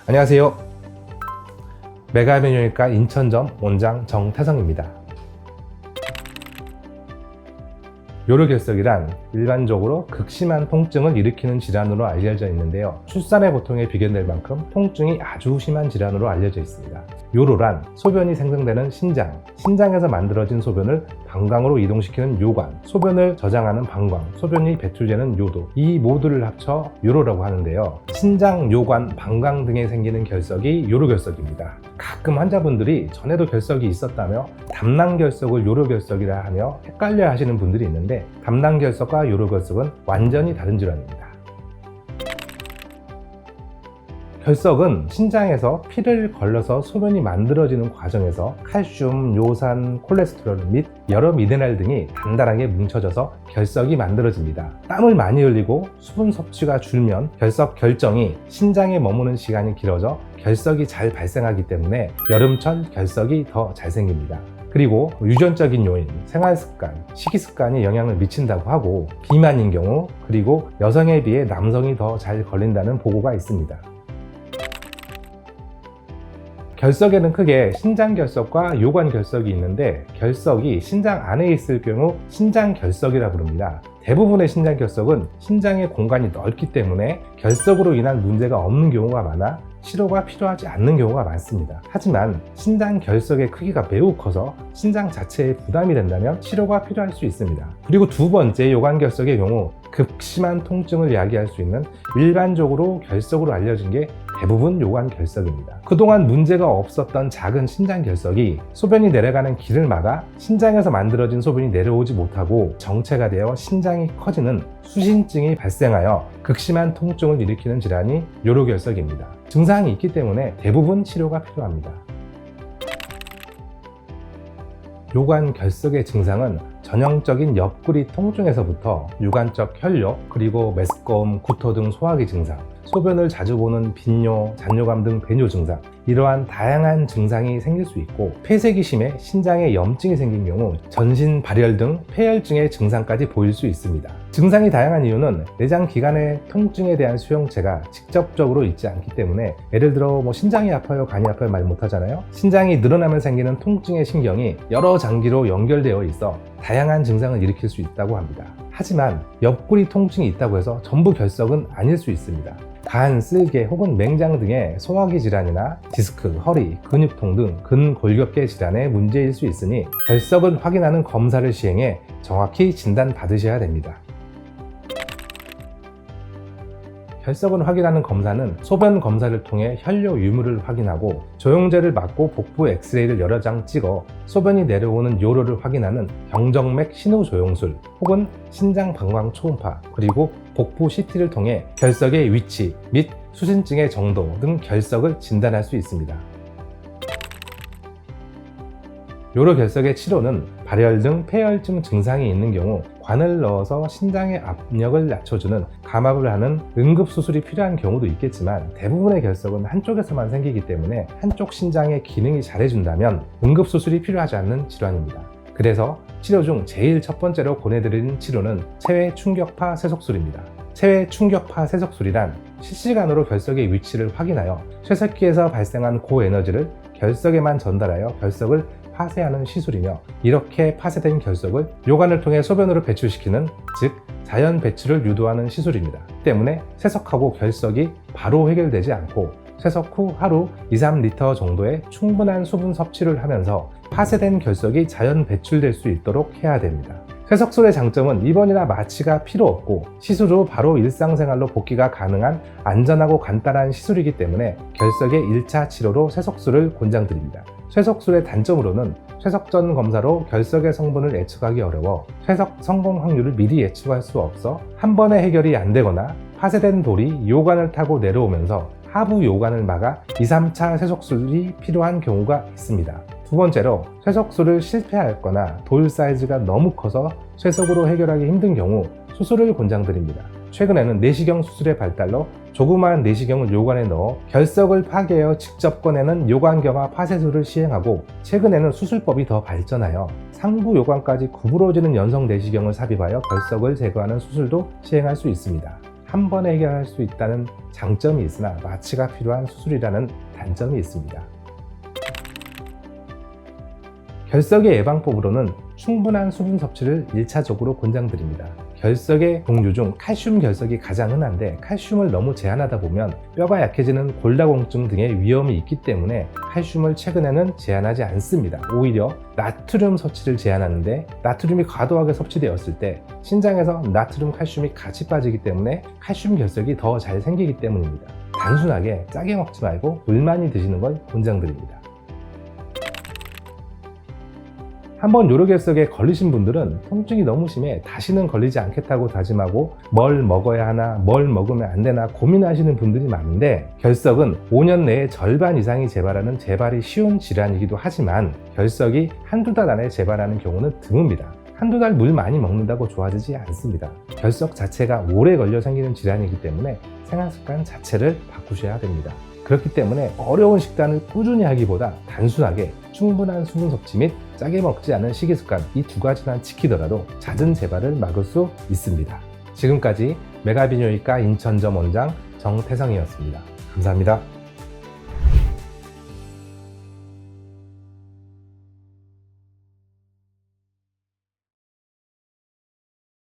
안녕하세요. 메가메뇨니까 인천점 원장 정태성입니다. 요로결석이란 일반적으로 극심한 통증을 일으키는 질환으로 알려져 있는데요. 출산의 고통에 비견될 만큼 통증이 아주 심한 질환으로 알려져 있습니다. 요로란 소변이 생성되는 신장에서 만들어진 소변을 방광으로 이동시키는 요관, 소변을 저장하는 방광, 소변이 배출되는 요도, 이 모두를 합쳐 요로라고 하는데요. 신장, 요관, 방광 등에 생기는 결석이 요로결석입니다. 가끔 환자분들이 전에도 결석이 있었다며 담낭결석을 요로결석이라 하며 헷갈려 하시는 분들이 있는데, 담낭결석과 요로결석은 완전히 다른 질환입니다. 결석은 신장에서 피를 걸러서 소변이 만들어지는 과정에서 칼슘, 요산, 콜레스테롤 및 여러 미네랄 등이 단단하게 뭉쳐져서 결석이 만들어집니다. 땀을 많이 흘리고 수분 섭취가 줄면 결석 결정이 신장에 머무는 시간이 길어져 결석이 잘 발생하기 때문에 여름철 결석이 더 잘 생깁니다. 그리고 유전적인 요인, 생활습관, 식이습관이 영향을 미친다고 하고, 비만인 경우, 그리고 여성에 비해 남성이 더 잘 걸린다는 보고가 있습니다. 결석에는 크게 신장결석과 요관결석이 있는데, 결석이 신장 안에 있을 경우 신장결석이라 부릅니다. 대부분의 신장결석은 신장의 공간이 넓기 때문에 결석으로 인한 문제가 없는 경우가 많아 치료가 필요하지 않는 경우가 많습니다. 하지만 신장 결석의 크기가 매우 커서 신장 자체에 부담이 된다면 치료가 필요할 수 있습니다. 그리고 두 번째, 요관결석의 경우 극심한 통증을 야기할 수 있는 일반적으로 결석으로 알려진 게 대부분 요관결석입니다. 그동안 문제가 없었던 작은 신장결석이 소변이 내려가는 길을 막아 신장에서 만들어진 소변이 내려오지 못하고 정체가 되어 신장이 커지는 수신증이 발생하여 극심한 통증을 일으키는 질환이 요로결석입니다. 증상이 있기 때문에 대부분 치료가 필요합니다. 요관결석의 증상은 전형적인 옆구리 통증에서부터 유관적 혈뇨, 그리고 메스꺼움, 구토 등 소화기 증상, 소변을 자주 보는 빈뇨, 잔뇨감 등 배뇨 증상, 이러한 다양한 증상이 생길 수 있고, 폐색이 심해 신장에 염증이 생긴 경우 전신 발열 등 폐혈증의 증상까지 보일 수 있습니다. 증상이 다양한 이유는 내장 기관의 통증에 대한 수용체가 직접적으로 있지 않기 때문에, 예를 들어 신장이 아파요, 간이 아파요 말 못하잖아요. 신장이 늘어나면 생기는 통증의 신경이 여러 장기로 연결되어 있어 다양한 증상을 일으킬 수 있다고 합니다. 하지만 옆구리 통증이 있다고 해서 전부 결석은 아닐 수 있습니다. 간, 쓸개 혹은 맹장 등의 소화기 질환이나 디스크, 허리, 근육통 등 근골격계 질환의 문제일 수 있으니 결석을 확인하는 검사를 시행해 정확히 진단받으셔야 됩니다. 결석을 확인하는 검사는 소변 검사를 통해 혈뇨 유무를 확인하고, 조영제를 맞고 복부 엑스레이를 여러 장 찍어 소변이 내려오는 요로를 확인하는 경정맥 신우조영술 혹은 신장 방광 초음파, 그리고 복부 CT를 통해 결석의 위치 및 수신증의 정도 등 결석을 진단할 수 있습니다. 요로결석의 치료는 발열 등 폐혈증 증상이 있는 경우 관을 넣어서 신장의 압력을 낮춰주는 감압을 하는 응급수술이 필요한 경우도 있겠지만, 대부분의 결석은 한쪽에서만 생기기 때문에 한쪽 신장의 기능이 잘해준다면 응급수술이 필요하지 않는 질환입니다. 그래서 치료 중 제일 첫 번째로 권해드리는 치료는 체외 충격파 세속술입니다. 체외 충격파 세속술이란 실시간으로 결석의 위치를 확인하여 쇠석기에서 발생한 고에너지를 결석에만 전달하여 결석을 파쇄하는 시술이며, 이렇게 파쇄된 결석을 요관을 통해 소변으로 배출시키는, 즉 자연 배출을 유도하는 시술입니다. 때문에 쇠석하고 결석이 바로 해결되지 않고 쇠석 후 하루 2-3리터 정도의 충분한 수분 섭취를 하면서 파쇄된 결석이 자연 배출될 수 있도록 해야 됩니다. 쇠석술의 장점은 입원이나 마취가 필요 없고 시술 후 바로 일상생활로 복귀가 가능한 안전하고 간단한 시술이기 때문에 결석의 1차 치료로 쇠석술을 권장드립니다. 쇠석술의 단점으로는 쇠석 전 검사로 결석의 성분을 예측하기 어려워 쇠석 성공 확률을 미리 예측할 수 없어 한 번에 해결이 안 되거나 파쇄된 돌이 요관을 타고 내려오면서 하부 요관을 막아 2-3차 쇠석술이 필요한 경우가 있습니다. 두 번째로, 쇠석술을 실패하였거나 돌 사이즈가 너무 커서 쇠석으로 해결하기 힘든 경우 수술을 권장드립니다. 최근에는 내시경 수술의 발달로 조그마한 내시경을 요관에 넣어 결석을 파괴하여 직접 꺼내는 요관경화 파쇄술을 시행하고, 최근에는 수술법이 더 발전하여 상부 요관까지 구부러지는 연성 내시경을 삽입하여 결석을 제거하는 수술도 시행할 수 있습니다. 한 번에 해결할 수 있다는 장점이 있으나 마취가 필요한 수술이라는 단점이 있습니다. 결석의 예방법으로는 충분한 수분 섭취를 1차적으로 권장드립니다. 결석의 종류 중 칼슘 결석이 가장 흔한데, 칼슘을 너무 제한하다 보면 뼈가 약해지는 골다공증 등의 위험이 있기 때문에 칼슘을 최근에는 제한하지 않습니다. 오히려 나트륨 섭취를 제한하는데, 나트륨이 과도하게 섭취되었을 때 신장에서 나트륨, 칼슘이 같이 빠지기 때문에 칼슘 결석이 더 잘 생기기 때문입니다. 단순하게 짜게 먹지 말고 물 많이 드시는 걸 권장드립니다. 한번 요로결석에 걸리신 분들은 통증이 너무 심해 다시는 걸리지 않겠다고 다짐하고 뭘 먹어야 하나, 뭘 먹으면 안 되나 고민하시는 분들이 많은데, 결석은 5년 내에 절반 이상이 재발하는 재발이 쉬운 질환이기도 하지만 결석이 한두 달 안에 재발하는 경우는 드뭅니다. 한두 달 물 많이 먹는다고 좋아지지 않습니다. 결석 자체가 오래 걸려 생기는 질환이기 때문에 생활습관 자체를 바꾸셔야 됩니다. 그렇기 때문에 어려운 식단을 꾸준히 하기보다 단순하게 충분한 수분 섭취 및 짜게 먹지 않은 식이습관, 이 두 가지만 지키더라도 잦은 재발을 막을 수 있습니다. 지금까지 메가비뇨기과 인천점 원장 정태성이었습니다. 감사합니다.